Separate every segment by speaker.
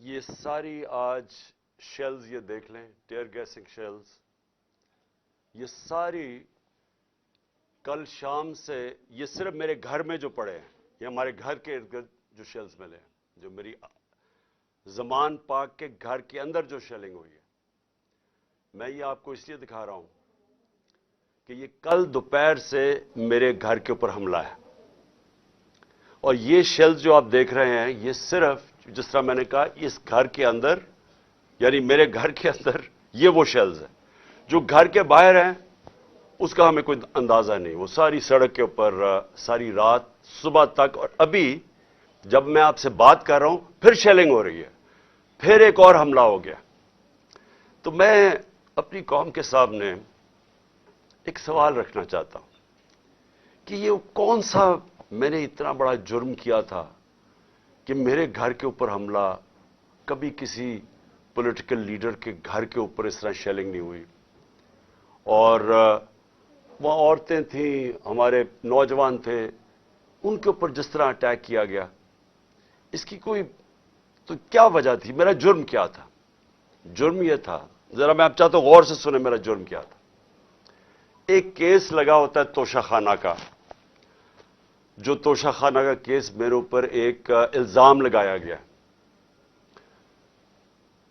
Speaker 1: یہ ساری آج شیلز یہ دیکھ لیں، ٹیئر گیسنگ شیلز، یہ ساری کل شام سے یہ صرف میرے گھر میں جو پڑے ہیں، یہ ہمارے گھر کے ارد گرد جو شیلز ملے ہیں، جو میری زمان پاک کے گھر کے اندر جو شیلنگ ہوئی ہے، میں یہ آپ کو اس لیے دکھا رہا ہوں کہ یہ کل دوپہر سے میرے گھر کے اوپر حملہ ہے، اور یہ شیلز جو آپ دیکھ رہے ہیں یہ صرف جس طرح میں نے کہا اس گھر کے اندر، یعنی میرے گھر کے اندر یہ وہ شیلز ہیں جو گھر کے باہر ہیں اس کا ہمیں کوئی اندازہ نہیں. وہ ساری سڑک کے اوپر ساری رات صبح تک، اور ابھی جب میں آپ سے بات کر رہا ہوں پھر شیلنگ ہو رہی ہے، پھر ایک اور حملہ ہو گیا. تو میں اپنی قوم کے سامنے ایک سوال رکھنا چاہتا ہوں کہ یہ کون سا میں نے اتنا بڑا جرم کیا تھا کہ میرے گھر کے اوپر حملہ، کبھی کسی پولیٹیکل لیڈر کے گھر کے اوپر اس طرح شیلنگ نہیں ہوئی. اور وہاں عورتیں تھیں، ہمارے نوجوان تھے، ان کے اوپر جس طرح اٹیک کیا گیا، اس کی کوئی تو کیا وجہ تھی؟ میرا جرم کیا تھا؟ جرم یہ تھا، ذرا میں آپ چاہتا ہوں غور سے سنیں میرا جرم کیا تھا. ایک کیس لگا ہوتا ہے توشہ خانہ کا، جو توشہ خانہ کا کیس میرے اوپر ایک الزام لگایا گیا،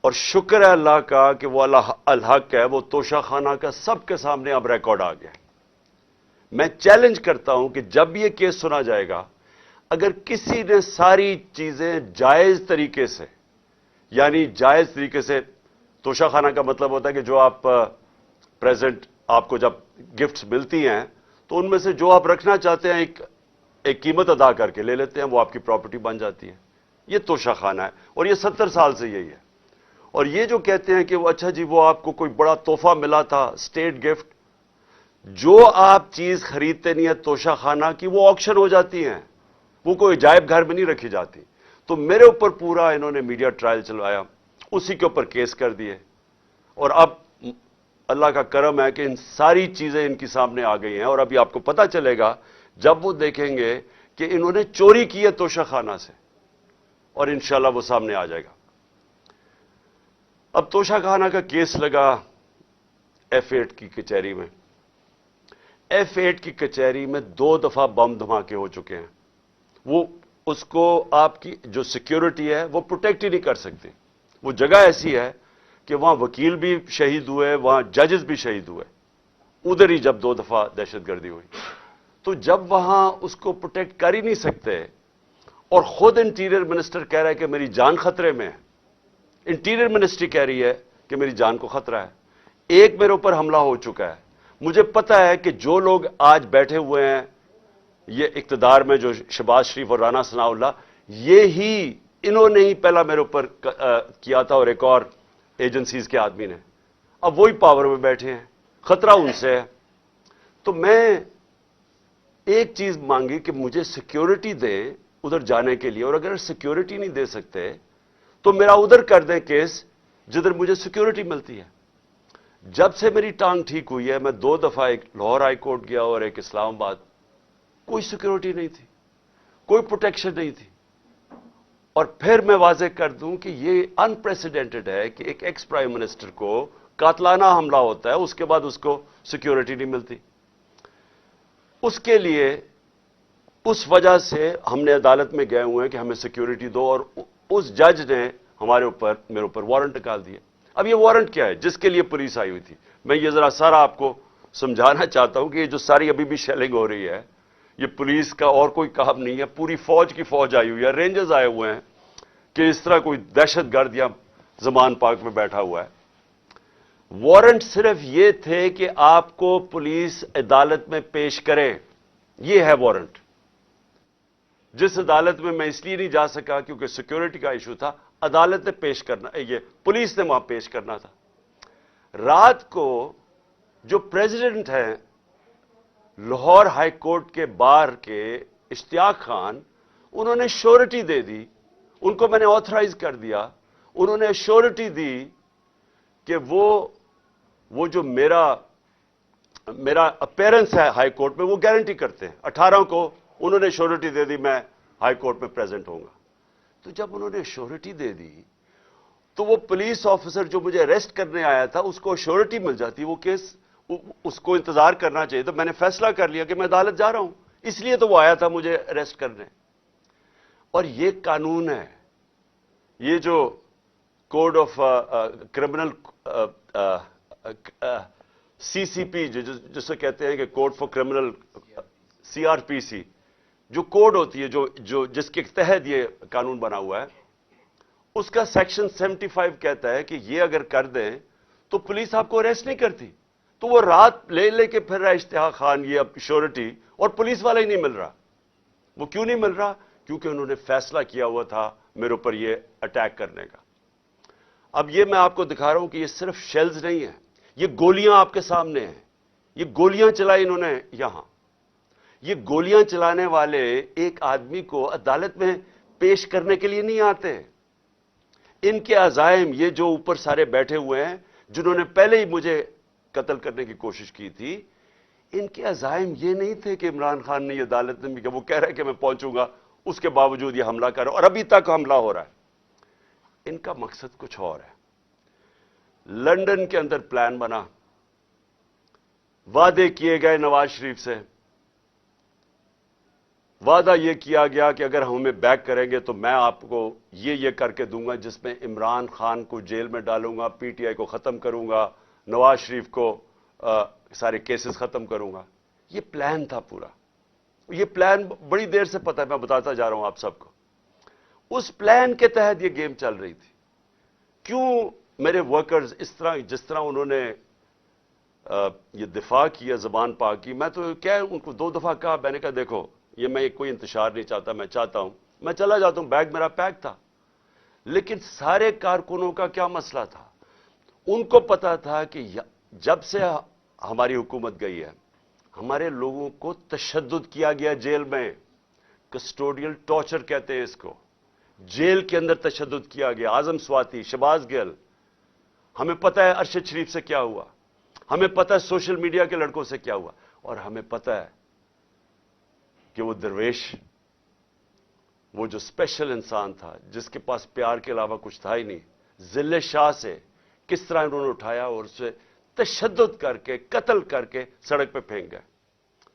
Speaker 1: اور شکر ہے اللہ کا کہ وہ الحق ہے، وہ توشہ خانہ کا سب کے سامنے اب ریکارڈ آ گیا. میں چیلنج کرتا ہوں کہ جب یہ کیس سنا جائے گا، اگر کسی نے ساری چیزیں جائز طریقے سے، یعنی جائز طریقے سے، توشہ خانہ کا مطلب ہوتا ہے کہ جو آپ پریزنٹ آپ کو جب گفٹس ملتی ہیں تو ان میں سے جو آپ رکھنا چاہتے ہیں ایک قیمت ادا کر کے لے لیتے ہیں، وہ آپ کی پراپرٹی بن جاتی ہے. یہ توشہ خانہ ہے، اور یہ 70 سال سے یہی ہے. اور یہ جو کہتے ہیں کہ وہ اچھا جی وہ آپ کو کوئی بڑا تحفہ ملا تھا، اسٹیٹ گفٹ، جو آپ چیز خریدتے نہیں ہیں توشہ خانہ کی، وہ آکشن ہو جاتی ہیں، وہ کوئی عجائب گھر میں نہیں رکھی جاتی. تو میرے اوپر پورا انہوں نے میڈیا ٹرائل چلوایا، اسی کے اوپر کیس کر دیے، اور اب اللہ کا کرم ہے کہ ان ساری چیزیں ان کی سامنے آ گئی ہیں. اور ابھی آپ کو پتہ چلے گا جب وہ دیکھیں گے کہ انہوں نے چوری کی ہے توشہ خانہ سے، اور انشاءاللہ وہ سامنے آ جائے گا. اب توشہ خانہ کا کیس لگا F8 کی کچہری میں. F8 کی کچہری میں 2 دفعہ بم دھماکے ہو چکے ہیں. وہ اس کو آپ کی جو سیکیورٹی ہے وہ پروٹیکٹ ہی نہیں کر سکتی. وہ جگہ ایسی ہے کہ وہاں وکیل بھی شہید ہوئے، وہاں ججز بھی شہید ہوئے، ادھر ہی جب 2 دفعہ دہشت گردی ہوئی. تو جب وہاں اس کو پروٹیکٹ کر ہی نہیں سکتے، اور خود انٹیریئر منسٹر کہہ رہا ہے کہ میری جان خطرے میں ہے، انٹیریئر منسٹری کہہ رہی ہے کہ میری جان کو خطرہ ہے. ایک میرے اوپر حملہ ہو چکا ہے. مجھے پتا ہے کہ جو لوگ آج بیٹھے ہوئے ہیں یہ اقتدار میں، جو شہباز شریف اور رانا ثناء اللہ، یہی انہوں نے ہی پہلا میرے اوپر کیا تھا، اور ایک اور ایجنسیز کے آدمی نے. اب وہی پاور میں بیٹھے ہیں، خطرہ ان سے ہے. تو میں ایک چیز مانگی کہ مجھے سیکیورٹی دیں ادھر جانے کے لیے، اور اگر سیکیورٹی نہیں دے سکتے تو میرا ادھر کر دیں کیس جدھر مجھے سیکیورٹی ملتی ہے. جب سے میری ٹانگ ٹھیک ہوئی ہے، میں 2 دفعہ ایک لاہور ہائی کورٹ گیا اور ایک اسلام آباد، کوئی سیکیورٹی نہیں تھی، کوئی پروٹیکشن نہیں تھی. اور پھر میں واضح کر دوں کہ یہ انپریسیڈنٹڈ ہے کہ ایک ایکس پرائم منسٹر کو قاتلانہ حملہ ہوتا ہے، اس کے بعد اس کو سیکیورٹی نہیں ملتی. اس کے لیے اس وجہ سے ہم نے عدالت میں گئے ہوئے ہیں کہ ہمیں سیکیورٹی دو، اور اس جج نے میرے اوپر وارنٹ نکال دیا. اب یہ وارنٹ کیا ہے جس کے لیے پولیس آئی ہوئی تھی؟ میں یہ ذرا سارا آپ کو سمجھانا چاہتا ہوں کہ یہ جو ساری ابھی بھی شیلنگ ہو رہی ہے، یہ پولیس کا اور کوئی کام نہیں ہے، پوری فوج کی فوج آئی ہوئی ہے، رینجرز آئے ہوئے ہیں کہ اس طرح کوئی دہشت گرد یا زمان پاک میں بیٹھا ہوا ہے. وارنٹ صرف یہ تھے کہ آپ کو پولیس عدالت میں پیش کرے، یہ ہے وارنٹ. جس عدالت میں اس لیے نہیں جا سکا کیونکہ سیکیورٹی کا ایشو تھا، عدالت نے پیش کرنا، یہ پولیس نے وہاں پیش کرنا تھا. رات کو جو پریزیڈنٹ ہیں لاہور ہائی کورٹ کے بار کے، اشتیاق خان، انہوں نے شورٹی دے دی، ان کو میں نے آتھرائز کر دیا، انہوں نے شورٹی دی کہ وہ جو میرا اپیرنس ہے ہائی کورٹ میں وہ گارنٹی کرتے ہیں. 18 کو انہوں نے شورٹی دے دی میں ہائی کورٹ میں پریزنٹ ہوں گا. تو جب انہوں نے شورٹی دے دی تو وہ پولیس آفیسر جو مجھے اریسٹ کرنے آیا تھا اس کو شیورٹی مل جاتی، وہ کیس اس کو انتظار کرنا چاہیے. تو میں نے فیصلہ کر لیا کہ میں عدالت جا رہا ہوں، اس لیے تو وہ آیا تھا مجھے اریسٹ کرنے. اور یہ قانون ہے، یہ جو code of criminal C C P جسے کہتے ہیں کہ code for criminal C R P C, جو کوڈ ہوتی ہے جو جس کے تحت یہ قانون بنا ہوا ہے، اس کا سیکشن 75 کہتا ہے کہ یہ اگر کر دیں تو پولیس آپ کو اریسٹ نہیں کرتی. تو وہ رات لے کے پھر رہا اشتہا خان یہ اب شیورٹی، اور پولیس والا ہی نہیں مل رہا. وہ کیوں نہیں مل رہا؟ کیونکہ انہوں نے فیصلہ کیا ہوا تھا میرے اوپر یہ اٹیک کرنے کا. اب یہ میں آپ کو دکھا رہا ہوں کہ یہ صرف شیلز نہیں ہیں، یہ گولیاں آپ کے سامنے ہیں. یہ گولیاں چلائی انہوں نے یہاں. یہ گولیاں چلانے والے ایک آدمی کو عدالت میں پیش کرنے کے لیے نہیں آتے. ان کے عزائم، یہ جو اوپر سارے بیٹھے ہوئے ہیں جنہوں نے پہلے ہی مجھے قتل کرنے کی کوشش کی تھی، ان کے عزائم یہ نہیں تھے کہ عمران خان نے یہ عدالت میں بھی کہ وہ کہہ رہے کہ میں پہنچوں گا، اس کے باوجود یہ حملہ کر رہا ہے اور ابھی تک حملہ ہو رہا ہے. ان کا مقصد کچھ اور ہے. لندن کے اندر پلان بنا، وعدے کیے گئے نواز شریف سے. وعدہ یہ کیا گیا کہ اگر ہمیں بیک کریں گے تو میں آپ کو یہ کر کے دوں گا، جس میں عمران خان کو جیل میں ڈالوں گا، پی ٹی آئی کو ختم کروں گا، نواز شریف کو سارے کیسز ختم کروں گا. یہ پلان تھا پورا. یہ پلان بڑی دیر سے پتا ہے، میں بتاتا جا رہا ہوں آپ سب کو. اس پلان کے تحت یہ گیم چل رہی تھی. کیوں میرے ورکرز اس طرح، جس طرح انہوں نے یہ دفاع کیا، زبان پاک کی، میں تو کیا ان کو 2 دفعہ کہا، میں نے کہا دیکھو یہ میں کوئی انتشار نہیں چاہتا، میں چاہتا ہوں میں چلا جاتا ہوں، بیگ میرا پیک تھا. لیکن سارے کارکنوں کا کیا مسئلہ تھا؟ ان کو پتا تھا کہ جب سے ہماری حکومت گئی ہے ہمارے لوگوں کو تشدد کیا گیا جیل میں. کسٹوڈیل ٹارچر کہتے ہیں اس کو. جیل کے اندر تشدد کیا گیا. اعظم سواتی، شہباز گل، ہمیں پتا ہے ارشد شریف سے کیا ہوا، ہمیں پتا ہے سوشل میڈیا کے لڑکوں سے کیا ہوا، اور ہمیں پتا ہے کہ وہ درویش، وہ جو اسپیشل انسان تھا جس کے پاس پیار کے علاوہ کچھ تھا ہی نہیں، ذل شاہ سے کس طرح انہوں نے اٹھایا اور اسے تشدد کر کے قتل کر کے سڑک پہ پھینک گئے.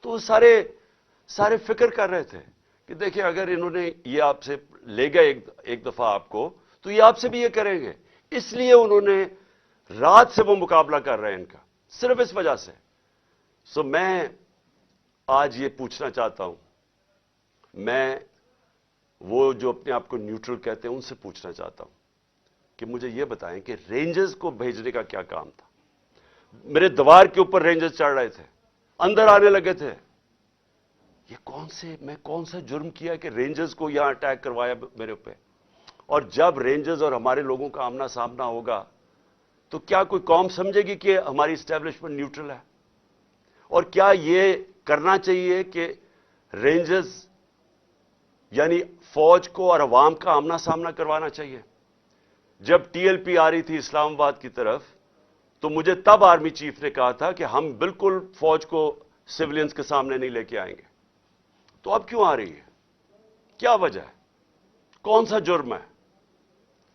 Speaker 1: تو وہ سارے فکر کر رہے تھے کہ دیکھیں اگر انہوں نے یہ آپ سے لے گئے ایک دفعہ آپ کو، تو یہ آپ سے بھی یہ کریں گے. اس لیے انہوں نے رات سے وہ مقابلہ کر رہے ہیں ان کا، صرف اس وجہ سے. سو میں آج یہ پوچھنا چاہتا ہوں، میں وہ جو اپنے آپ کو نیوٹرل کہتے ہیں ان سے پوچھنا چاہتا ہوں کہ مجھے یہ بتائیں کہ رینجرز کو بھیجنے کا کیا کام تھا؟ میرے دیوار کے اوپر رینجرز چڑھ رہے تھے، اندر آنے لگے تھے. یہ میں کون سا جرم کیا کہ رینجرز کو یہاں اٹیک کروایا میرے اوپر؟ اور جب رینجرز اور ہمارے لوگوں کا آمنا سامنا ہوگا تو کیا کوئی قوم سمجھے گی کہ ہماری اسٹیبلشمنٹ نیوٹرل ہے؟ اور کیا یہ کرنا چاہیے کہ رینجرز یعنی فوج کو اور عوام کا آمنا سامنا کروانا چاہیے؟ جب ٹی ایل پی آ رہی تھی اسلام آباد کی طرف تو مجھے تب آرمی چیف نے کہا تھا کہ ہم بالکل فوج کو سیولینز کے سامنے نہیں لے کے آئیں گے. تو اب کیوں آ رہی ہے؟ کیا وجہ ہے؟ کون سا جرم ہے؟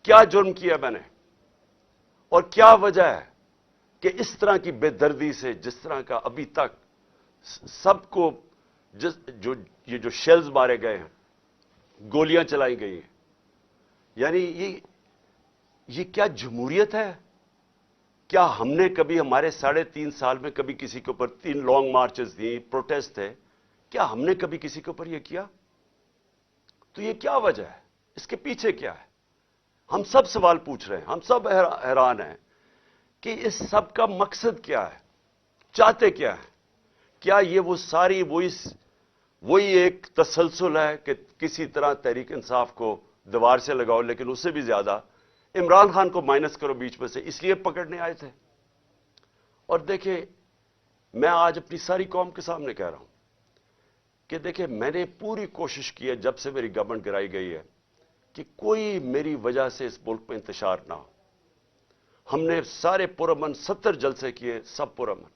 Speaker 1: کیا جرم کیا میں نے؟ اور کیا وجہ ہے کہ اس طرح کی بے دردی سے، جس طرح کا ابھی تک سب کو یہ جو شیلز مارے گئے ہیں، گولیاں چلائی گئی ہیں، یعنی یہ کیا جمہوریت ہے؟ کیا ہم نے کبھی ہمارے 3.5 سال میں کبھی کسی کے اوپر 3 لانگ مارچز دی، پروٹیسٹ تھے، کیا ہم نے کبھی کسی کے اوپر یہ کیا؟ تو یہ کیا وجہ ہے؟ اس کے پیچھے کیا ہے؟ ہم سب سوال پوچھ رہے ہیں، ہم سب حیران ہیں کہ اس سب کا مقصد کیا ہے؟ چاہتے کیا ہے؟ کیا یہ وہ ساری وہی ایک تسلسل ہے کہ کسی طرح تحریک انصاف کو دیوار سے لگاؤ، لیکن اس سے بھی زیادہ عمران خان کو مائنس کرو بیچ میں سے، اس لیے پکڑنے آئے تھے؟ اور دیکھیں، میں آج اپنی ساری قوم کے سامنے کہہ رہا ہوں کہ دیکھیں میں نے پوری کوشش کی ہے جب سے میری گورنمنٹ گرائی گئی ہے کہ کوئی میری وجہ سے اس ملک میں انتشار نہ ہو. ہم نے سارے پرامن 70 جلسے کیے، سب پرامن.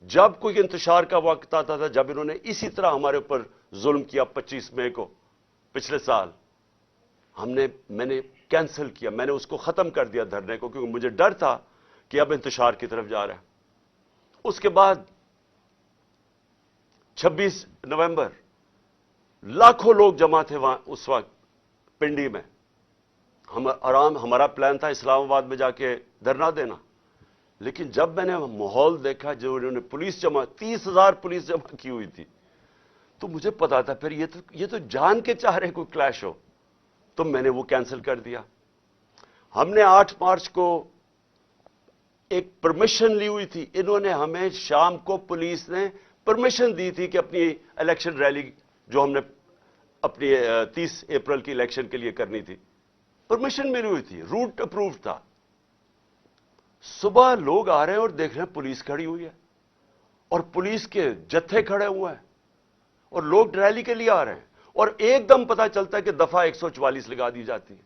Speaker 1: جب کوئی انتشار کا وقت آتا تھا، جب انہوں نے اسی طرح ہمارے اوپر ظلم کیا 25 مئی کو پچھلے سال، میں نے کینسل کیا، میں نے اس کو ختم کر دیا دھرنے کو، کیونکہ مجھے ڈر تھا کہ اب انتشار کی طرف جا رہا ہے۔ اس کے بعد 26 نومبر لاکھوں لوگ جمع تھے وہاں اس وقت پنڈی میں۔ ہمارا پلان تھا اسلام آباد میں جا کے دھرنا دینا، لیکن جب میں نے ماحول دیکھا جو انہوں نے پولیس جمع 30,000 پولیس جمع کی ہوئی تھی، تو مجھے پتا تھا پھر یہ تو جان کے چاہ رہے کوئی کلیش ہو، تو میں نے وہ کینسل کر دیا۔ ہم نے 8 مارچ کو ایک پرمیشن لی ہوئی تھی، انہوں نے ہمیں شام کو پولیس نے پرمیشن دی تھی کہ اپنی الیکشن ریلی جو ہم نے اپنی 30 اپریل کی الیکشن کے لیے کرنی تھی، پرمیشن ملی ہوئی تھی، روٹ اپرووڈ تھا۔ صبح لوگ آ رہے ہیں اور دیکھ رہے ہیں پولیس کھڑی ہوئی ہے اور پولیس کے جتھے کھڑے ہوئے ہیں اور لوگ ریلی کے لیے آ رہے ہیں، اور ایک دم پتا چلتا ہے کہ دفعہ 144 لگا دی جاتی ہے۔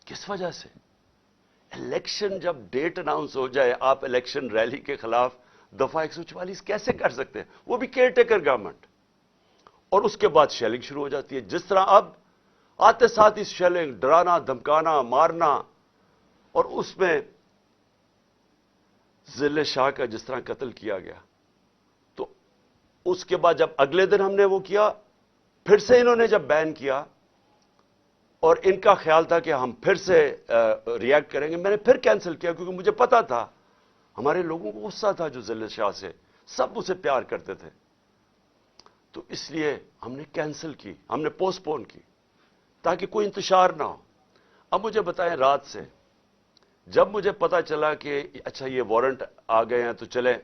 Speaker 1: کس وجہ سے؟ الیکشن جب ڈیٹ اناؤنس ہو جائے، آپ الیکشن ریلی کے خلاف دفعہ 144 کیسے کر سکتے ہیں؟ وہ بھی کیئر ٹیکر گورنمنٹ۔ اور اس کے بعد شیلنگ شروع ہو جاتی ہے، جس طرح اب آتے ساتھ ہی شیلنگ، ڈرانا، دھمکانا، مارنا، اور اس میں ضلع شاہ کا جس طرح قتل کیا گیا۔ تو اس کے بعد جب اگلے دن ہم نے وہ کیا، پھر سے انہوں نے جب بین کیا اور ان کا خیال تھا کہ ہم پھر سے ریئیکٹ کریں گے، میں نے پھر کینسل کیا، کیونکہ مجھے پتا تھا ہمارے لوگوں کو غصہ تھا جو ضلع شاہ سے، سب اسے پیار کرتے تھے، تو اس لیے ہم نے کینسل کی، ہم نے پوسٹ پون کی تاکہ کوئی انتشار نہ ہو۔ اب مجھے بتائیں، رات سے جب مجھے پتا چلا کہ اچھا یہ وارنٹ آ گئے ہیں تو چلیں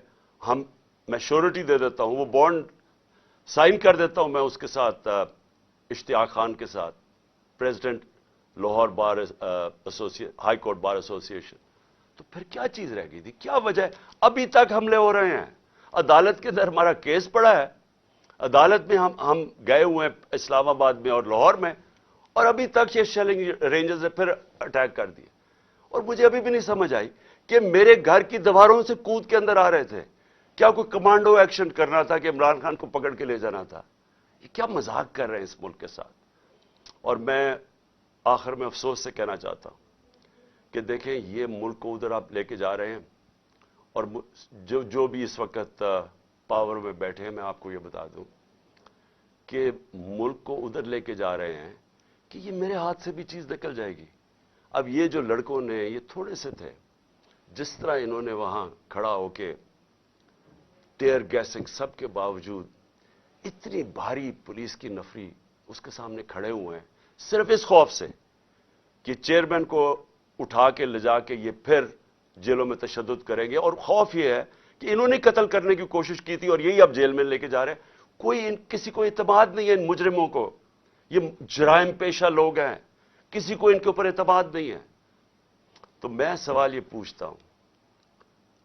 Speaker 1: میں شیورٹی دے دیتا ہوں، وہ بانڈ سائن کر دیتا ہوں میں اس کے ساتھ، اشتیاق خان کے ساتھ، پریزیڈنٹ لاہور بار ہائی کورٹ بار ایسوسی ایشن، تو پھر کیا چیز رہ گئی تھی؟ کیا وجہ ہے؟ ابھی تک حملے ہو رہے ہیں، عدالت کے اندر ہمارا کیس پڑا ہے، عدالت میں ہم گئے ہوئے ہیں اسلام آباد میں اور لاہور میں، اور ابھی تک یہ شیلنگ رینجز نے پھر اٹیک کر دیے۔ اور مجھے ابھی بھی نہیں سمجھ آئی کہ میرے گھر کی دیواروں سے کود کے اندر آ رہے تھے، کیا کوئی کمانڈو ایکشن کرنا تھا کہ عمران خان کو پکڑ کے لے جانا تھا؟ یہ کیا مذاق کر رہے ہیں اس ملک کے ساتھ؟ اور میں آخر میں افسوس سے کہنا چاہتا ہوں کہ دیکھیں یہ ملک کو ادھر آپ لے کے جا رہے ہیں، اور جو بھی اس وقت پاور میں بیٹھے ہیں، میں آپ کو یہ بتا دوں کہ ملک کو ادھر لے کے جا رہے ہیں کہ یہ میرے ہاتھ سے بھی چیز نکل جائے گی۔ اب یہ جو لڑکوں نے، یہ تھوڑے سے تھے، جس طرح انہوں نے وہاں کھڑا ہو کے ٹیئر گیسنگ سب کے باوجود، اتنی بھاری پولیس کی نفری اس کے سامنے کھڑے ہوئے ہیں، صرف اس خوف سے کہ چیئرمین کو اٹھا کے لے جا کے یہ پھر جیلوں میں تشدد کریں گے، اور خوف یہ ہے کہ انہوں نے قتل کرنے کی کوشش کی تھی اور یہی اب جیل میں لے کے جا رہے ہیں۔ کسی کو اعتماد نہیں ہے ان مجرموں کو، یہ جرائم پیشہ لوگ ہیں، کسی کو ان کے اوپر اعتماد نہیں ہے۔ تو میں سوال یہ پوچھتا ہوں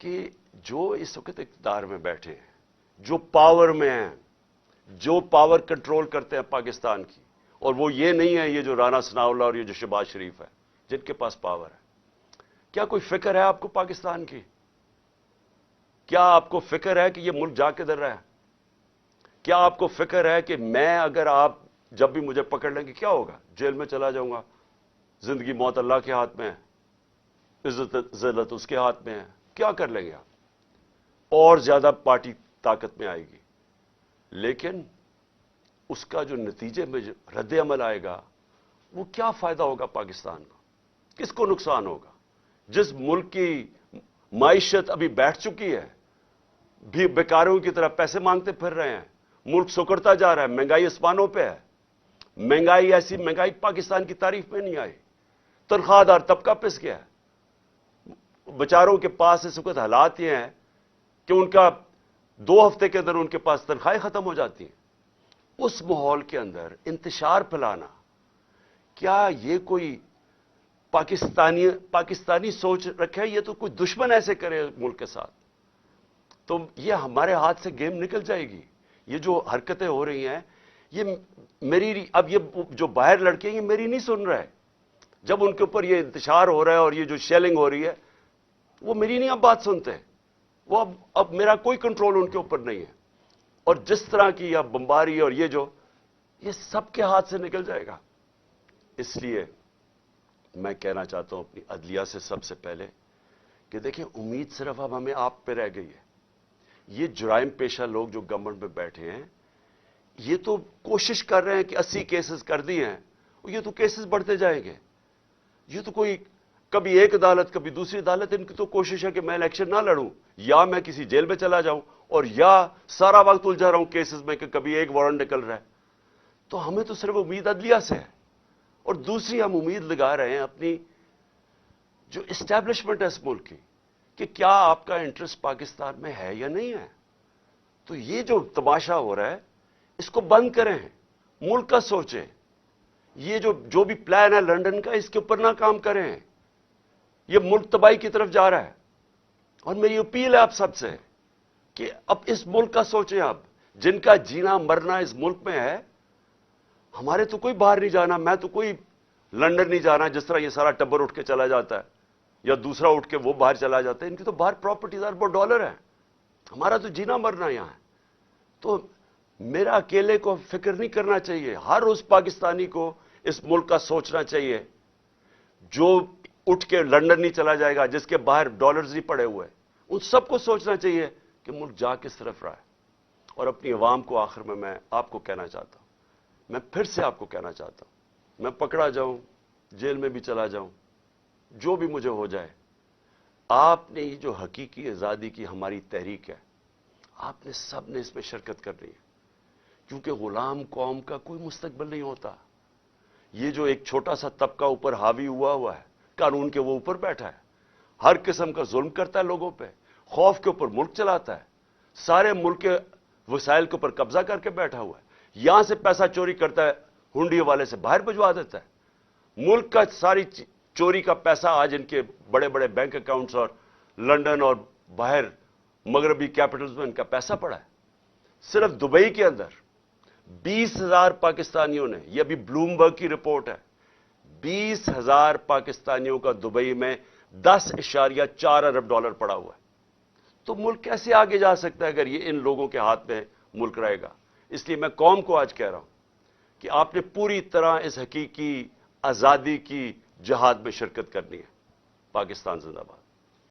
Speaker 1: کہ جو اس وقت اقتدار میں بیٹھے ہیں، جو پاور میں ہیں، جو پاور کنٹرول کرتے ہیں پاکستان کی، اور وہ یہ نہیں ہے یہ جو رانا ثناء اللہ اور یہ جو شہباز شریف ہے جن کے پاس پاور ہے، کیا کوئی فکر ہے آپ کو پاکستان کی؟ کیا آپ کو فکر ہے کہ یہ ملک جا کدھر رہا ہے؟ کیا آپ کو فکر ہے کہ میں اگر آپ جب بھی مجھے پکڑ لیں گے کیا ہوگا؟ جیل میں چلا جاؤں گا، زندگی موت اللہ کے ہاتھ میں ہے، عزت ذلت اس کے ہاتھ میں ہے، کیا کر لیں گے آپ؟ اور زیادہ پارٹی طاقت میں آئے گی، لیکن اس کا جو نتیجے میں جو رد عمل آئے گا وہ کیا فائدہ ہوگا پاکستان کو؟ کس کو نقصان ہوگا؟ جس ملک کی معیشت ابھی بیٹھ چکی ہے، بھی بیکاروں کی طرح پیسے مانگتے پھر رہے ہیں، ملک سکڑتا جا رہا ہے، مہنگائی آسمانوں پہ ہے، مہنگائی ایسی مہنگائی پاکستان کی تاریخ میں نہیں آئی، تنخواہ دار طبقہ پس گیا ہے، بیچاروں کے پاس اس وقت حالات یہ ہیں کہ ان کا 2 ہفتے کے اندر ان کے پاس تنخواہیں ختم ہو جاتی ہیں۔ اس ماحول کے اندر انتشار پھیلانا، کیا یہ کوئی پاکستانی سوچ رکھے؟ یہ تو کوئی دشمن ایسے کرے ملک کے ساتھ تو یہ ہمارے ہاتھ سے گیم نکل جائے گی۔ یہ جو حرکتیں ہو رہی ہیں، یہ میری، اب یہ جو باہر لڑکے ہیں یہ میری نہیں سن رہے، جب ان کے اوپر یہ انتشار ہو رہا ہے اور یہ جو شیلنگ ہو رہی ہے وہ میری نہیں اب بات سنتے، وہ اب میرا کوئی کنٹرول ان کے اوپر نہیں ہے، اور جس طرح کی اب بمباری اور یہ سب کے ہاتھ سے نکل جائے گا۔ اس لیے میں کہنا چاہتا ہوں اپنی عدلیہ سے سب سے پہلے کہ دیکھیں امید صرف اب ہمیں آپ پہ رہ گئی ہے. یہ جرائم پیشہ لوگ جو گورنمنٹ میں بیٹھے ہیں یہ تو کوشش کر رہے ہیں کہ 80 کیسز کر دیے ہیں, یہ تو کیسز بڑھتے جائیں گے. یہ تو کوئی کبھی ایک عدالت کبھی دوسری عدالت, ان کی تو کوشش ہے کہ میں الیکشن نہ لڑوں, یا میں کسی جیل میں چلا جاؤں, اور یا سارا وقت الجھا رہا ہوں کیسز میں کہ کبھی ایک وارنٹ نکل رہا ہے. تو ہمیں تو صرف امید عدلیہ سے ہے, اور دوسری ہم امید لگا رہے ہیں اپنی جو اسٹیبلشمنٹ ہے اس ملک کی کہ کیا آپ کا انٹرسٹ پاکستان میں ہے یا نہیں ہے. تو یہ جو تماشا ہو رہا ہے اس کو بند کریں, ملک کا سوچیں. یہ جو بھی پلان ہے لنڈن کا اس کے اوپر نہ کام کریں. یہ ملک تباہی کی طرف جا رہا ہے, اور میری اپیل ہے آپ سب سے کہ اب اس ملک کا سوچیں. آپ جن کا جینا مرنا اس ملک میں ہے, ہمارے تو کوئی باہر نہیں جانا, میں تو کوئی لنڈن نہیں جانا جس طرح یہ سارا ٹبر اٹھ کے چلا جاتا ہے, یا دوسرا اٹھ کے وہ باہر چلا جاتا ہے. ان کی تو باہر پراپرٹیز اربوں ڈالر ہیں, ہمارا تو جینا مرنا یہاں ہے. تو میرا اکیلے کو فکر نہیں کرنا چاہیے, ہر اس پاکستانی کو اس ملک کا سوچنا چاہیے جو اٹھ کے لنڈن نہیں چلا جائے گا, جس کے باہر ڈالرز نہیں پڑے ہوئے. ان سب کو سوچنا چاہیے کہ ملک جا کس طرف رہا ہے. اور اپنی عوام کو آخر میں آپ کو کہنا چاہتا ہوں, میں پھر سے آپ کو کہنا چاہتا ہوں, میں پکڑا جاؤں, جیل میں بھی چلا جاؤں, جو بھی مجھے ہو جائے, آپ نے یہ جو حقیقی آزادی کی ہماری تحریک ہے, آپ نے سب نے اس میں شرکت کرنی ہے, کیونکہ غلام قوم کا کوئی مستقبل نہیں ہوتا. یہ جو ایک چھوٹا سا طبقہ اوپر حاوی ہوا ہے, قانون کے وہ اوپر بیٹھا ہے, ہر قسم کا ظلم کرتا ہے لوگوں پہ, خوف کے اوپر ملک چلاتا ہے, سارے ملک کے وسائل کے اوپر قبضہ کر کے بیٹھا ہوا ہے, یہاں سے پیسہ چوری کرتا ہے, ہنڈی والے سے باہر بھجوا دیتا ہے. ملک کا ساری چوری کا پیسہ آج ان کے بڑے بڑے بینک اکاؤنٹس اور لنڈن اور باہر مغربی کیپٹلز میں ان کا پیسہ پڑا ہے. صرف دبئی کے اندر 20,000 پاکستانیوں نے, یہ ابھی بلومبرگ کی رپورٹ ہے, 20,000 پاکستانیوں کا دبئی میں $10.4 ارب پڑا ہوا ہے. تو ملک کیسے آگے جا سکتا ہے اگر یہ ان لوگوں کے ہاتھ میں ملک رہے گا. اس لیے میں قوم کو آج کہہ رہا ہوں کہ آپ نے پوری طرح اس حقیقی آزادی کی جہاد میں شرکت کرنی ہے. پاکستان زندہ باد.